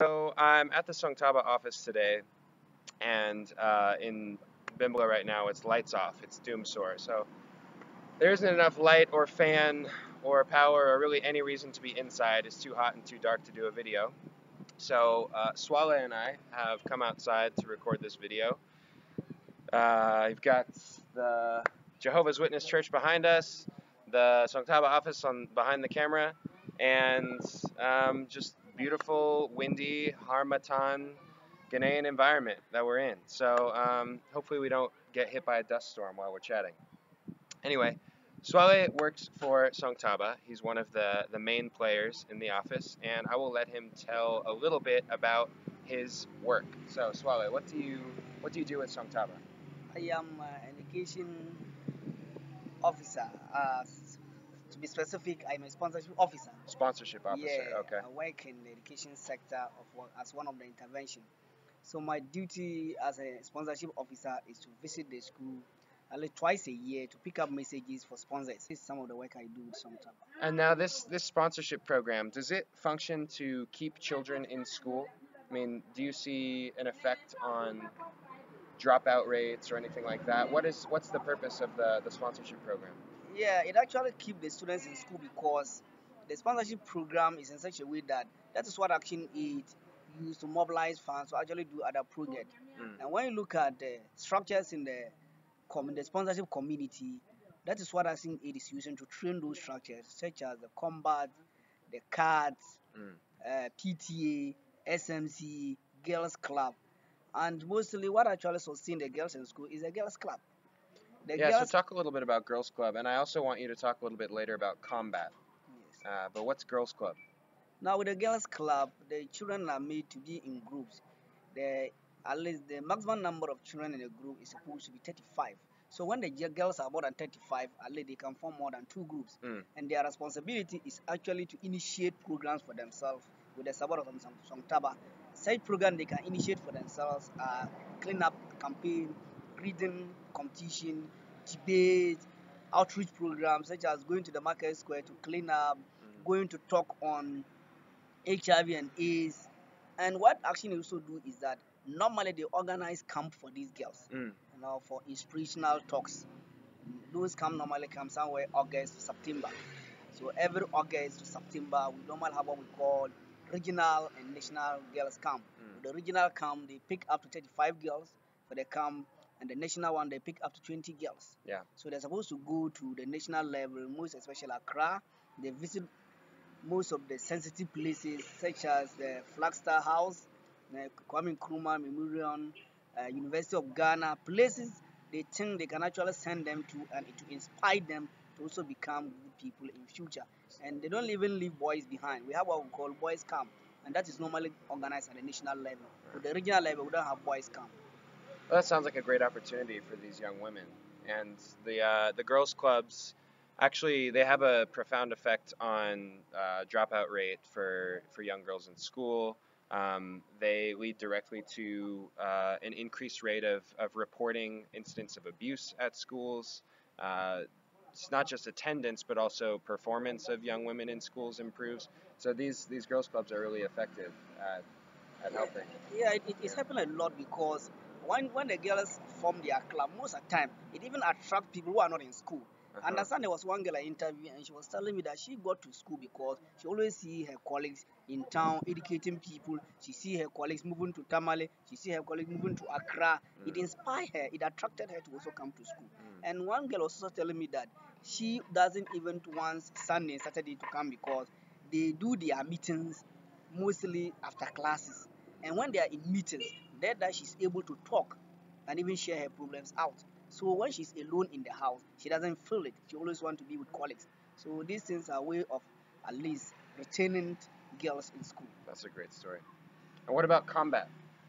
So I'm at the Songtaba office today, and in Bimbala right now it's lights off. It's doom sore. So there isn't enough light or fan or power or really any reason to be inside. It's too hot and too dark to do a video. So Suale and I have come outside to record this video. You've got the Jehovah's Witness Church behind us, the Songtaba office on behind the camera, and just beautiful, windy, Harmattan, Ghanaian environment that we're in. So hopefully we don't get hit by a dust storm while we're chatting. Anyway, Suale works for Songtaba. He's one of the main players in the office, and I will let him tell a little bit about his work. So Suale, what do you do with Songtaba? I am an education officer. To be specific, I'm a sponsorship officer. Sponsorship officer. Yeah, Okay. I work in the education sector as one of the intervention. So my duty as a sponsorship officer is to visit the school at least twice a year to pick up messages for sponsors. This is some of the work I do sometimes. And now this sponsorship program, does it function to keep children in school? I mean, do you see an effect on dropout rates or anything like that? What's the purpose of the sponsorship program? Yeah, it actually keeps the students in school because the sponsorship program is in such a way that that is what Action Aid used to mobilize funds to actually do other projects. Mm. And when you look at the structures in the sponsorship community, that is what Action Aid is using to train those structures, such as the combat, the cards, Mm. PTA, SMC, girls club, and mostly what actually sustains the girls in school is the girls club. The Yeah, so girls, talk a little bit about Girls Club, and I also want you to talk a little bit later about combat. yes. But what's Girls Club? Now with the girls club, the children are made to be in groups. The At least the maximum number of children in a group is supposed to be 35. So when the girls are more than 35, at least they can form more than two groups. Mm. And their responsibility is actually to initiate programs for themselves with the support of some taba. Such program they can initiate for themselves are clean up campaign, reading competition, debate, outreach programs such as going to the market square to clean up, going to talk on HIV and AIDS. And what Action also do is that normally they organize camp for these girls, Mm. for inspirational talks. Those camp normally come somewhere August to September. So every August to September, we normally have what we call regional and national girls camp. Mm. The regional camp they pick up to 35 girls for the camp, and the national one they pick up to 20 girls. Yeah. So they're supposed to go to the national level, most especially Accra. They visit most of the sensitive places such as the Flagstaff House, Kwame Nkrumah Memorial, University of Ghana, places they think they can actually send them to and to inspire them to also become good people in future. And they don't even leave boys behind. We have what we call boys camp, and that is normally organized at the national level. At the regional level, we don't have boys camp. Well, that sounds like a great opportunity for these young women. And the girls' clubs, actually, they have a profound effect on dropout rate for young girls in school. They lead directly to an increased rate of reporting incidents of abuse at schools. It's not just attendance, but also performance of young women in schools improves. So these girls' clubs are really effective at helping. Yeah, it's happened a lot because when the girls form their club, most of the time it even attracts people who are not in school. Uh-huh. I understand there was one girl I interviewed and she was telling me that she got to school because she always see her colleagues in town educating people. She see her colleagues moving to Tamale. She see her colleagues moving to Accra. It inspired her. It attracted her to also come to school. And one girl was also telling me that she doesn't even want Sunday and Saturday to come because they do their meetings mostly after classes. And when they are in meetings, that she's able to talk and even share her problems out. So when she's alone in the house, she doesn't feel it. She always wants to be with colleagues. So these things are a way of at least retaining girls in school. That's a great story. And what about combat?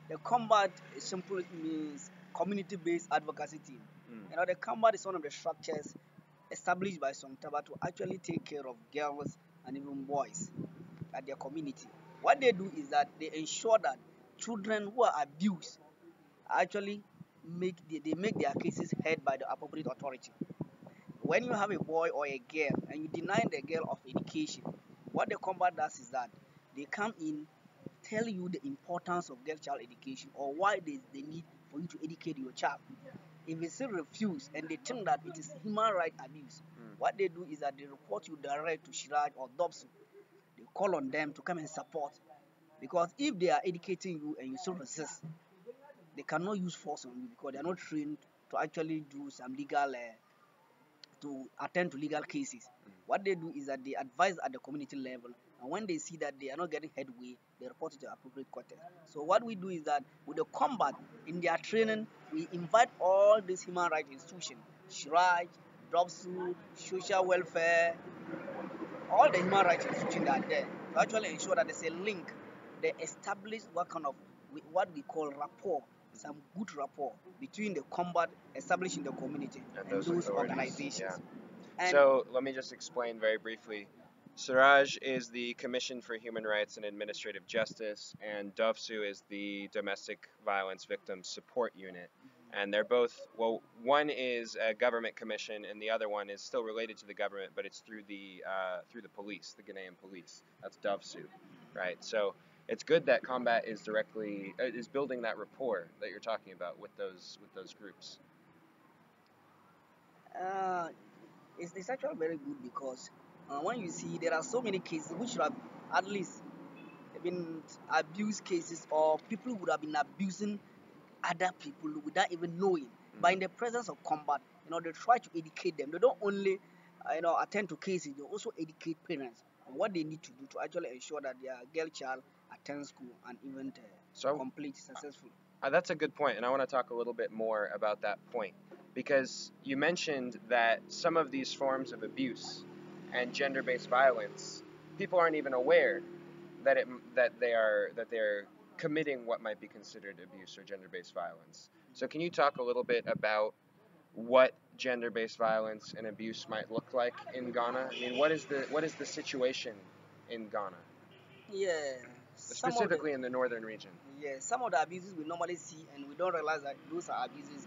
The combat simply means community-based advocacy team. The combat is one of the structures established by Songtaba to actually take care of girls and even boys at their community. What they do is that they ensure that children who are abused actually they make their cases heard by the appropriate authority. When you have a boy or a girl and you deny the girl of education, what the combat does is that they come in, tell you the importance of girl child education or why there's the need for you to educate your child. If they still refuse and they think that it is human right abuse, what they do is that they report you direct to Shiraj or Dobson. They call on them to come and support. Because if they are educating you and you still resist, they cannot use force on you because they are not trained to actually do some legal to attend to legal cases. What they do is that they advise at the community level, and when they see that they are not getting headway, they report it to the appropriate quarters. So what we do is that with the combat in their training, we invite all these human rights institutions, Shraj, Dobsu, social welfare, all the human rights institutions that are there to actually ensure that there's a link. They establish what we call rapport, some good rapport between the combat established in the community and those organizations. Yeah. And So let me just explain very briefly. Suraj is the Commission for Human Rights and Administrative Justice, and Dovsu is the Domestic Violence Victims Support Unit. And they're both, well, one is a government commission, and the other one is still related to the government, but it's through the police, the Ghanaian police. That's Dovsu, right? So it's good that combat is directly is building that rapport that you're talking about with those groups. uh, it's actually very good because when you see there are so many cases which should have at least been abuse cases or people would have been abusing other people without even knowing. But in the presence of combat, they try to educate them. They don't only, attend to cases. They also educate parents on what they need to do to actually ensure that their girl child attends school and even complete successfully. That's a good point, and I want to talk a little bit more about that point because you mentioned that some of these forms of abuse and gender-based violence, people aren't even aware that they're committing what might be considered abuse or gender-based violence. So can you talk a little bit about what gender-based violence and abuse might look like in Ghana? I mean, what is the situation in Ghana? Yeah. Specifically in the northern region. Yeah, some of the abuses we normally see and we don't realize that those are abuses,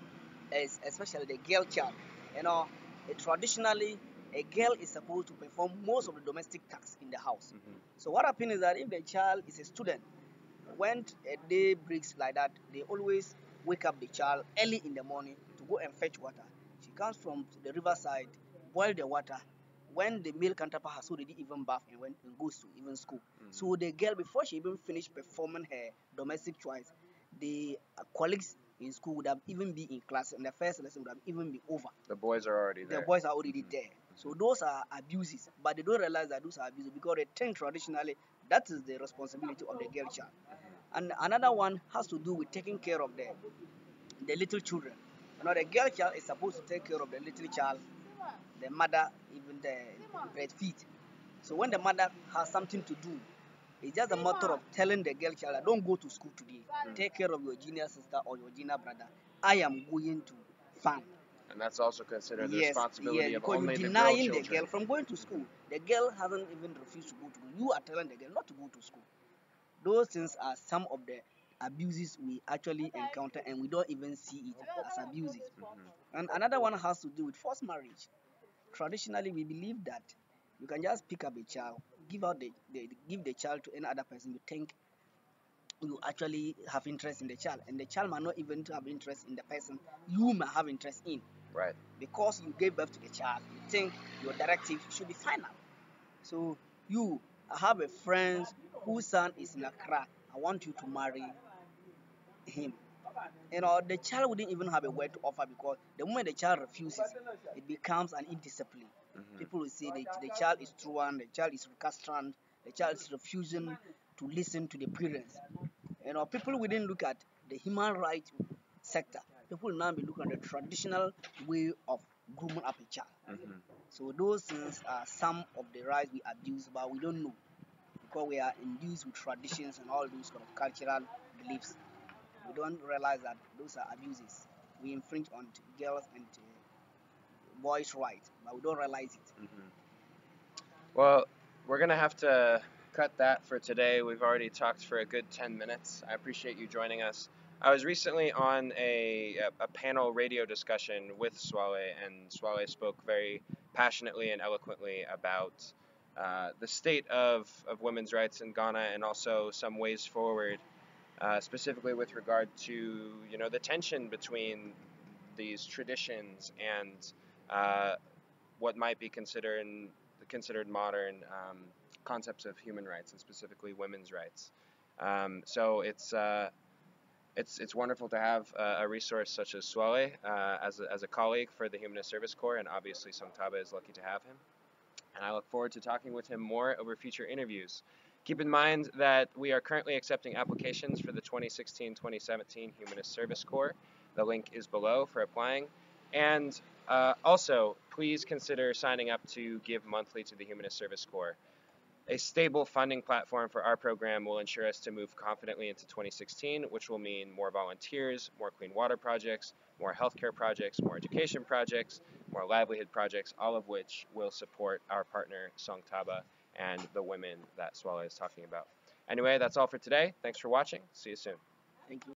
especially the girl child. Traditionally, a girl is supposed to perform most of the domestic tasks in the house. So what happens is that if the child is a student, when a day breaks like that, they always wake up the child early in the morning to go and fetch water. She comes from the riverside, boil the water. When the male counterpart has already even bathed and goes to even school. So the girl, before she even finished performing her domestic chores, the colleagues in school would have even been in class, and the first lesson would have even been over. The boys are already there. The boys are already there. So those are abuses, but they don't realize that those are abuses because they think traditionally that is the responsibility of the girl child. And another one has to do with taking care of the little children. The girl child is supposed to take care of the little child, the mother, even the breastfeed. So when the mother has something to do, it's just a matter of telling the girl child, don't go to school today. Take care of your junior sister or your junior brother. I am going to farm. And that's also considered the responsibility of only the girl denying children. The girl from going to school. The girl hasn't even refused to go to school. You are telling the girl not to go to school. Those things are some of the abuses we actually encounter and we don't even see it as abuses. And another one has to do with forced marriage. Traditionally, we believe that you can just pick up a child, give the child to any other person you think you actually have interest in the child, and the child might not even have interest in the person you might have interest in. Right. Because you gave birth to the child, you think your directive should be final. So I have a friend whose son is in Accra. I want you to marry him. The child wouldn't even have a word to offer because the moment the child refuses, it becomes an indiscipline. People will say the child is truant, the child is recalcitrant, the child is refusing to listen to the parents. People wouldn't look at the human rights sector. People will now be looking at the traditional way of grooming up a child. So those things are some of the rights we abuse, but we don't know because we are induced with traditions and all those kind of cultural beliefs. We don't realize that those are abuses. We infringe on girls and boys' rights, but we don't realize it. Well, we're going to have to cut that for today. We've already talked for a good 10 minutes. I appreciate you joining us. I was recently on a panel radio discussion with Suale, and Suale spoke very passionately and eloquently about the state of women's rights in Ghana, and also some ways forward, specifically with regard to the tension between these traditions and what might be considered modern concepts of human rights, and specifically women's rights. So it's wonderful to have a resource such as Suale as a colleague for the Humanist Service Corps, and obviously Songtaba is lucky to have him. And I look forward to talking with him more over future interviews. Keep in mind that we are currently accepting applications for the 2016-2017 Humanist Service Corps. The link is below for applying. And also, please consider signing up to give monthly to the Humanist Service Corps. A stable funding platform for our program will ensure us to move confidently into 2016, which will mean more volunteers, more clean water projects, more healthcare projects, more education projects, more livelihood projects, all of which will support our partner Songtaba and the women that Suale is talking about. Anyway, that's all for today. Thanks for watching. See you soon. Thank you.